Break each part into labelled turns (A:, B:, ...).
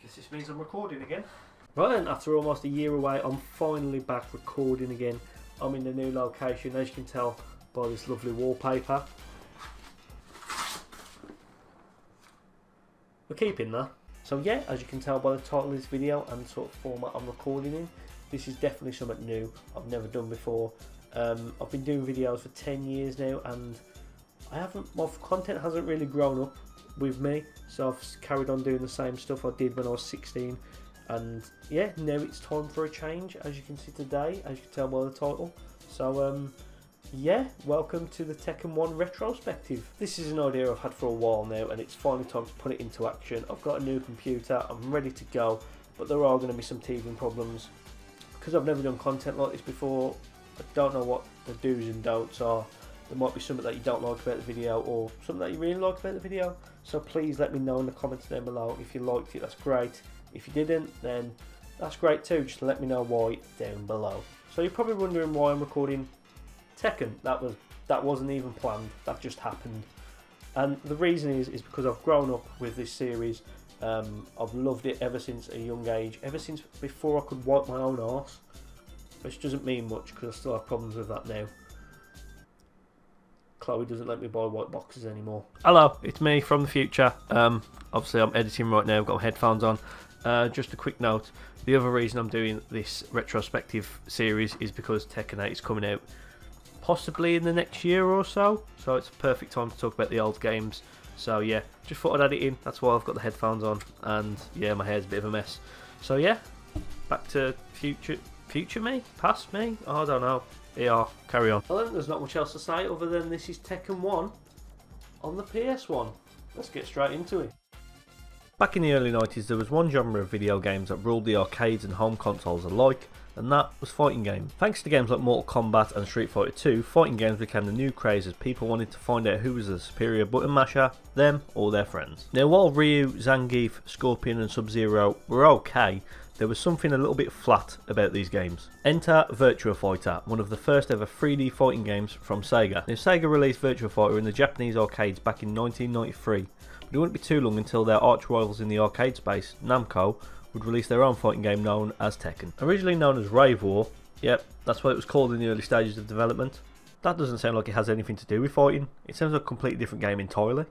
A: Guess this means I'm recording again. Right then, after almost a year away, I'm finally back recording again. I'm in the new location, as you can tell by this lovely wallpaper. We're keeping that. So yeah, as you can tell by the title of this video and the sort of format I'm recording in, this is definitely something new I've never done before. I've been doing videos for 10 years now, and my content hasn't really grown up with me, so I've carried on doing the same stuff I did when I was 16, and yeah, now it's time for a change, as you can see today, as you can tell by the title. So yeah, welcome to the Tekken 1 retrospective. This is an idea I've had for a while now, and it's finally time to put it into action. I've got a new computer, I'm ready to go, but there are going to be some teething problems. Because I've never done content like this before, I don't know what the do's and don'ts are. There might be something that you don't like about the video, or something that you really like about the video. So please let me know in the comments down below. If you liked it, that's great. If you didn't, then that's great too. Just let me know why down below. So you're probably wondering why I'm recording Tekken. That wasn't even planned. That just happened. And the reason is because I've grown up with this series. I've loved it ever since a young age. Ever since before I could wipe my own arse. Which doesn't mean much because I still have problems with that now. Chloe doesn't let me buy white boxes anymore. Hello, it's me from the future. Obviously I'm editing right now, I've got my headphones on. Just a quick note, the other reason I'm doing this retrospective series is because Tekken 8 is coming out possibly in the next year or so. So it's a perfect time to talk about the old games. So yeah, just thought I'd add it in, that's why I've got the headphones on. And yeah, my hair's a bit of a mess. So yeah, back to future me? Past me? Oh, I don't know. Yeah, carry on. Well then, there's not much else to say other than this is Tekken 1 on the PS1. Let's get straight into it. Back in the early 90s, there was one genre of video games that ruled the arcades and home consoles alike, and that was fighting games. Thanks to games like Mortal Kombat and Street Fighter 2, fighting games became the new craze as people wanted to find out who was the superior button masher, them or their friends. Now while Ryu, Zangief, Scorpion and Sub-Zero were okay, there was something a little bit flat about these games. Enter Virtua Fighter, one of the first ever 3D fighting games from Sega. Now Sega released Virtua Fighter in the Japanese arcades back in 1993, but it wouldn't be too long until their arch rivals in the arcade space, Namco, would release their own fighting game known as Tekken. Originally known as Rave War, yep, that's what it was called in the early stages of development. That doesn't sound like it has anything to do with fighting, it sounds like a completely different game entirely.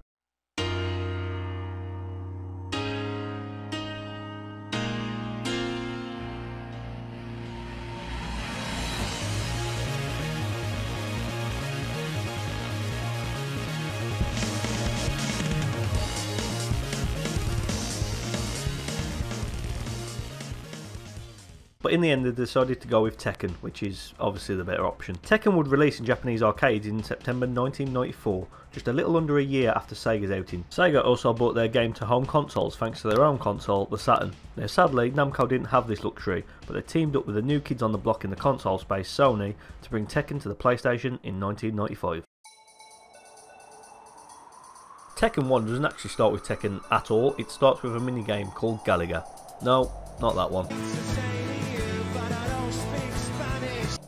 A: But in the end they decided to go with Tekken, which is obviously the better option. Tekken would release in Japanese arcades in September 1994, just a little under a year after Sega's outing. Sega also brought their game to home consoles thanks to their own console, the Saturn. Now sadly, Namco didn't have this luxury, but they teamed up with the new kids on the block in the console space, Sony, to bring Tekken to the PlayStation in 1995. Tekken 1 doesn't actually start with Tekken at all, it starts with a minigame called Galaga. No, not that one.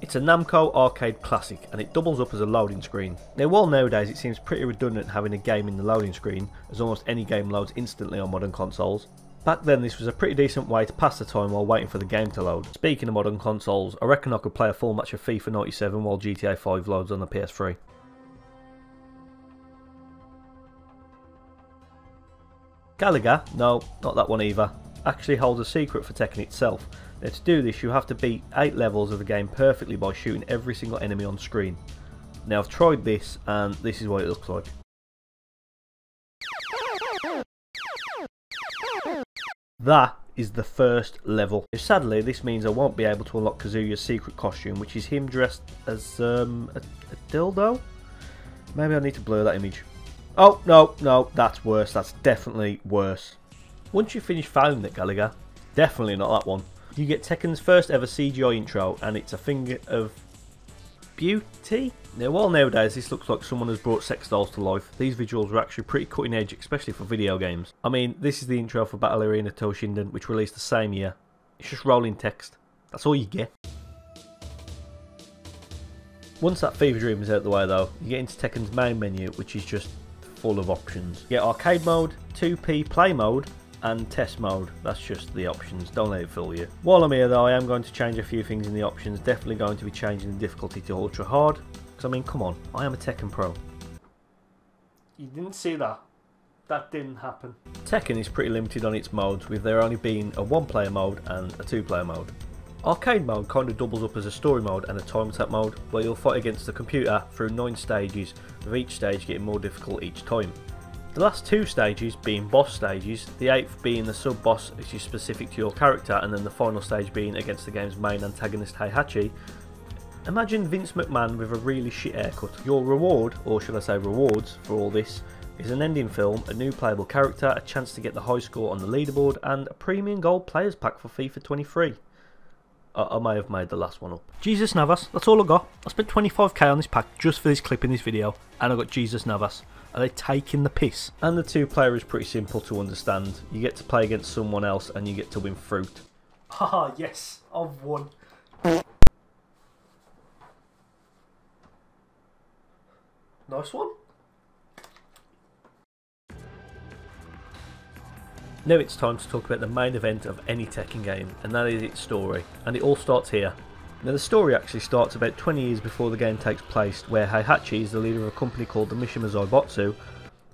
A: It's a Namco arcade classic and it doubles up as a loading screen. Now while nowadays it seems pretty redundant having a game in the loading screen, as almost any game loads instantly on modern consoles, back then this was a pretty decent way to pass the time while waiting for the game to load. Speaking of modern consoles, I reckon I could play a full match of FIFA 97 while GTA 5 loads on the PS3. Galaga, no, not that one either, actually holds a secret for Tekken itself. Now to do this you have to beat 8 levels of the game perfectly by shooting every single enemy on screen. Now I've tried this and this is what it looks like. That is the first level. Now, sadly this means I won't be able to unlock Kazuya's secret costume, which is him dressed as a dildo? Maybe I need to blur that image. Oh no, that's worse, that's definitely worse. Once you finish fighting at Galaga, definitely not that one, you get Tekken's first ever CGI intro and it's a thing of beauty. Now while nowadays this looks like someone has brought sex dolls to life, these visuals are actually pretty cutting edge, especially for video games. I mean, this is the intro for Battle Arena Toshinden, which released the same year. It's just rolling text, that's all you get. Once that fever dream is out the way though, you get into Tekken's main menu, which is just full of options. You get arcade mode, 2P play mode, and test mode. That's just the options, don't let it fool you. While I'm here though, I am going to change a few things in the options. Definitely going to be changing the difficulty to ultra hard, because I mean, come on, I am a Tekken pro. You didn't see that. That didn't happen. Tekken is pretty limited on its modes, with there only being a 1-player mode and a 2-player mode. Arcade mode kind of doubles up as a story mode and a time attack mode, where you'll fight against the computer through 9 stages, with each stage getting more difficult each time. The last 2 stages being boss stages, the 8th being the sub-boss which is specific to your character, and then the final stage being against the game's main antagonist Heihachi. Imagine Vince McMahon with a really shit haircut. Your reward, or should I say rewards, for all this is an ending film, a new playable character, a chance to get the high score on the leaderboard, and a premium gold players pack for FIFA 23. I may have made the last one up. Jesus Navas, that's all I got. I spent 25k on this pack just for this clip in this video, and I got Jesus Navas. Are they taking the piss? And the 2-player is pretty simple to understand. You get to play against someone else and you get to win fruit. Haha, yes, I've won. Nice one. Now it's time to talk about the main event of any Tekken game, and that is its story, and it all starts here. Now the story actually starts about 20 years before the game takes place, where Heihachi is the leader of a company called the Mishima Zaibatsu.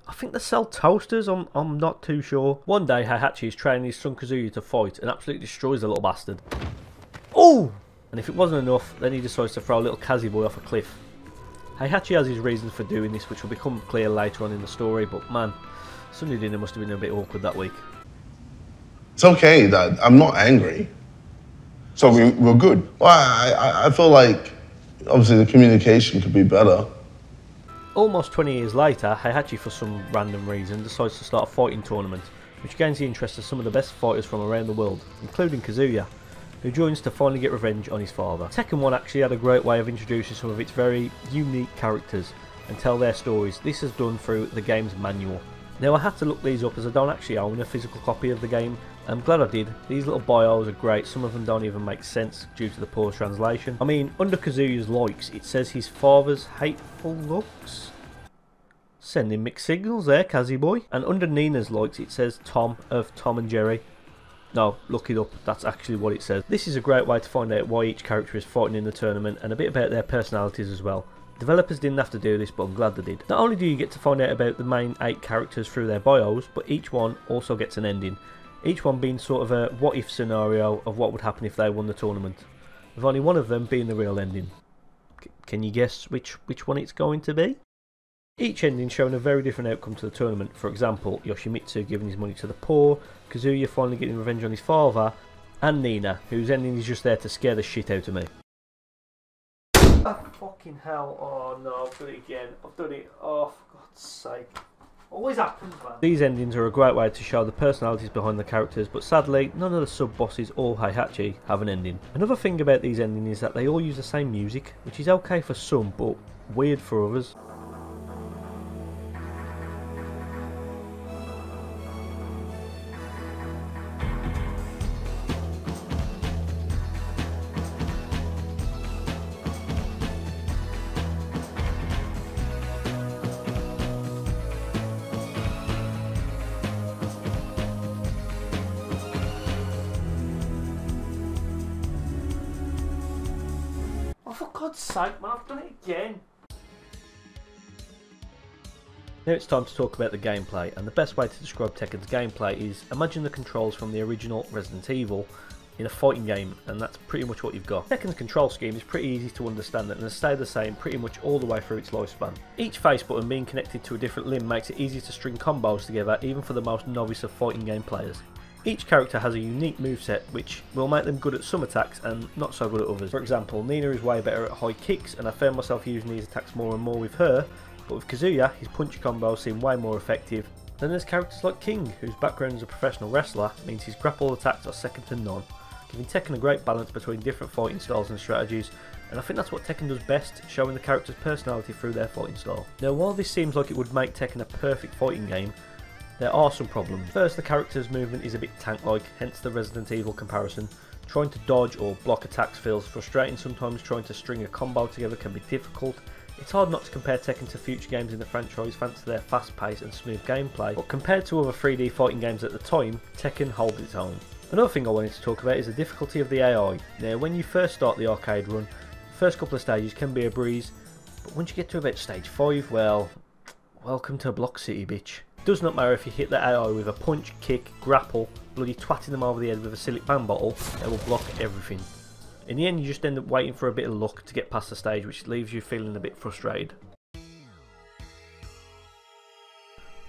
A: I think they sell toasters, I'm not too sure. One day Heihachi is training his son Kazuya to fight and absolutely destroys the little bastard. Oh! And if it wasn't enough, then he decides to throw a little Kazi boy off a cliff. Heihachi has his reasons for doing this, which will become clear later on in the story, but man, Sunday dinner must have been a bit awkward that week.
B: It's okay, Dad. I'm not angry. So we're good. Well, I feel like, obviously, the communication could be better.
A: Almost 20 years later, Heihachi, for some random reason, decides to start a fighting tournament, which gains the interest of some of the best fighters from around the world, including Kazuya, who joins to finally get revenge on his father. Tekken 1 actually had a great way of introducing some of its very unique characters and tell their stories. This is done through the game's manual. Now I had to look these up as I don't actually own a physical copy of the game. I'm glad I did. These little bios are great. Some of them don't even make sense due to the poor translation. I mean, under Kazuya's likes, it says his father's hateful looks. Sending mixed signals there, Kazi boy. And under Nina's likes, it says Tom of Tom and Jerry. No, look it up. That's actually what it says. This is a great way to find out why each character is fighting in the tournament and a bit about their personalities as well. Developers didn't have to do this, but I'm glad they did. Not only do you get to find out about the main 8 characters through their bios, but each one also gets an ending. Each one being sort of a what-if scenario of what would happen if they won the tournament, with only one of them being the real ending. Can you guess which one it's going to be? Each ending showing a very different outcome to the tournament. For example, Yoshimitsu giving his money to the poor, Kazuya finally getting revenge on his father, and Nina, whose ending is just there to scare the shit out of me. Oh, fucking hell. Oh no, I've done it again. I've done it. Oh, for God's sake. Always happens, man. These endings are a great way to show the personalities behind the characters, but sadly, none of the sub-bosses or Heihachi have an ending. Another thing about these endings is that they all use the same music, which is okay for some, but weird for others. Oh, for God's sake, man, I've done it again. Now it's time to talk about the gameplay, and the best way to describe Tekken's gameplay is imagine the controls from the original Resident Evil in a fighting game, and that's pretty much what you've got. Tekken's control scheme is pretty easy to understand and has stayed the same pretty much all the way through its lifespan. Each face button being connected to a different limb makes it easy to string combos together, even for the most novice of fighting game players. Each character has a unique moveset which will make them good at some attacks and not so good at others. For example, Nina is way better at high kicks, and I found myself using these attacks more and more with her, but with Kazuya, his punch combos seem way more effective. Then there's characters like King, whose background as a professional wrestler means his grapple attacks are second to none, giving Tekken a great balance between different fighting styles and strategies, and I think that's what Tekken does best, showing the character's personality through their fighting style. Now while this seems like it would make Tekken a perfect fighting game, there are some problems. First, the character's movement is a bit tank-like, hence the Resident Evil comparison. Trying to dodge or block attacks feels frustrating sometimes, trying to string a combo together can be difficult. It's hard not to compare Tekken to future games in the franchise thanks to their fast pace and smooth gameplay, but compared to other 3D fighting games at the time, Tekken holds its own. Another thing I wanted to talk about is the difficulty of the AI. Now when you first start the arcade run, the first couple of stages can be a breeze, but once you get to about stage 5, well, welcome to Block City, bitch. It does not matter if you hit the AI with a punch, kick, grapple, bloody twatting them over the head with a Silic Band bottle, they will block everything. In the end you just end up waiting for a bit of luck to get past the stage, which leaves you feeling a bit frustrated.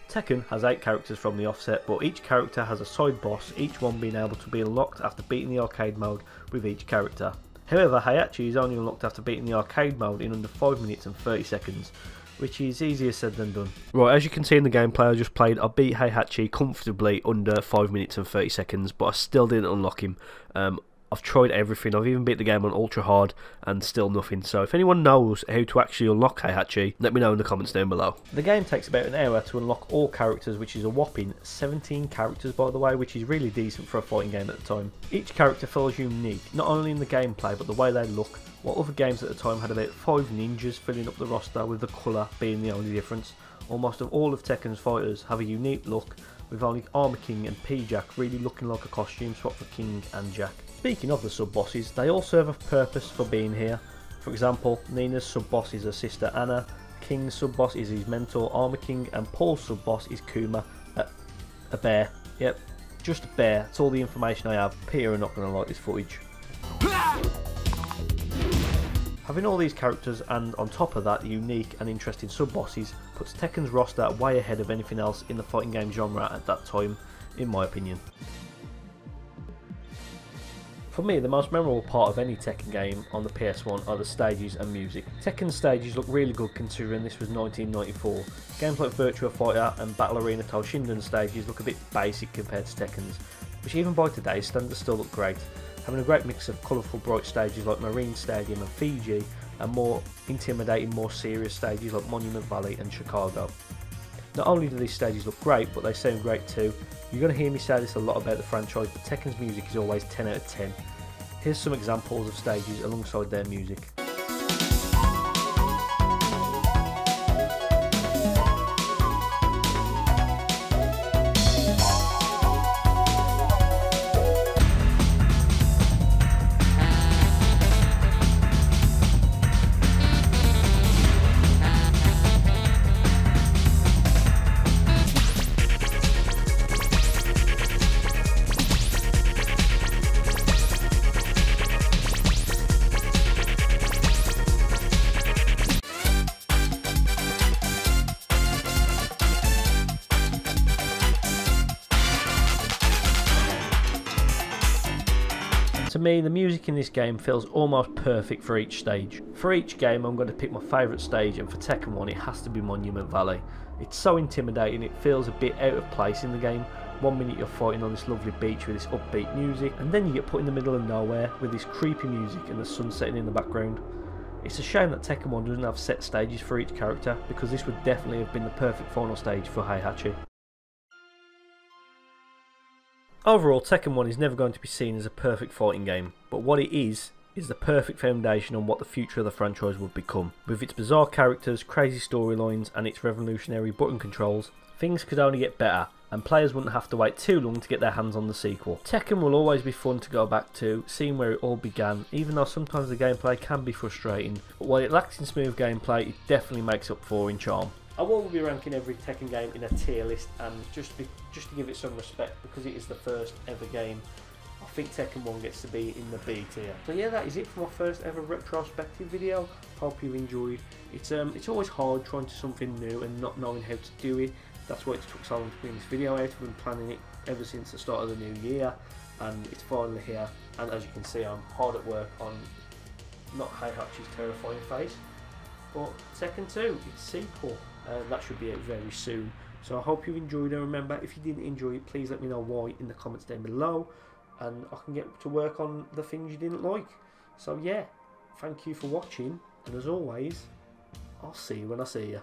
A: Tekken has 8 characters from the offset, but each character has a side boss, each one being able to be unlocked after beating the arcade mode with each character. However, Heihachi is only unlocked after beating the arcade mode in under 5 minutes and 30 seconds, which is easier said than done. Right, as you can see in the gameplay I just played, I beat Heihachi comfortably under 5 minutes and 30 seconds, but I still didn't unlock him. I've tried everything, I've even beat the game on ultra hard and still nothing, so if anyone knows how to actually unlock Heihachi, let me know in the comments down below. The game takes about an hour to unlock all characters, which is a whopping 17 characters by the way, which is really decent for a fighting game at the time. Each character feels unique, not only in the gameplay but the way they look, while other games at the time had about 5 ninjas filling up the roster with the colour being the only difference. Almost all of Tekken's fighters have a unique look, with only Armor King and P-Jack really looking like a costume swap for King and Jack. Speaking of the sub-bosses, they all serve a purpose for being here. For example, Nina's sub-boss is her sister Anna, King's sub-boss is his mentor Armor King, and Paul's sub-boss is Kuma, a bear. Yep, just a bear, that's all the information I have. Peter are not going to like this footage. Having all these characters and on top of that the unique and interesting sub-bosses puts Tekken's roster way ahead of anything else in the fighting game genre at that time, in my opinion. For me, the most memorable part of any Tekken game on the PS1 are the stages and music. Tekken's stages look really good considering this was 1994. Games like Virtua Fighter and Battle Arena Toshinden stages look a bit basic compared to Tekken's, which even by today's standards still look great, having a great mix of colourful bright stages like Marine Stadium and Fiji, and more intimidating, more serious stages like Monument Valley and Chicago. Not only do these stages look great, but they sound great too. You're going to hear me say this a lot about the franchise, but Tekken's music is always 10 out of 10. Here's some examples of stages alongside their music. To me, the music in this game feels almost perfect for each stage. For each game I'm going to pick my favourite stage, and for Tekken 1 it has to be Monument Valley. It's so intimidating, it feels a bit out of place in the game. 1 minute you're fighting on this lovely beach with this upbeat music, and then you get put in the middle of nowhere with this creepy music and the sun setting in the background. It's a shame that Tekken 1 doesn't have set stages for each character, because this would definitely have been the perfect final stage for Heihachi. Overall, Tekken 1 is never going to be seen as a perfect fighting game, but what it is the perfect foundation on what the future of the franchise would become. With its bizarre characters, crazy storylines and its revolutionary button controls, things could only get better, and players wouldn't have to wait too long to get their hands on the sequel. Tekken will always be fun to go back to, seeing where it all began, even though sometimes the gameplay can be frustrating, but while it lacks in smooth gameplay, it definitely makes up for in charm. I will be ranking every Tekken game in a tier list, and just to give it some respect, because it is the first ever game, I think Tekken 1 gets to be in the B tier. So yeah, that is it for my first ever retrospective video. Hope you enjoyed. It's always hard trying to something new and not knowing how to do it. That's why it took so long to bring this video out. I've been planning it ever since the start of the new year, and it's finally here. And as you can see, I'm hard at work on not Heihachi's terrifying face, but Tekken 2, its sequel. That should be out very soon. So I hope you enjoyed, and remember, if you didn't enjoy it, please let me know why in the comments down below, and I can get to work on the things you didn't like. So yeah, thank you for watching, and as always, I'll see you when I see you.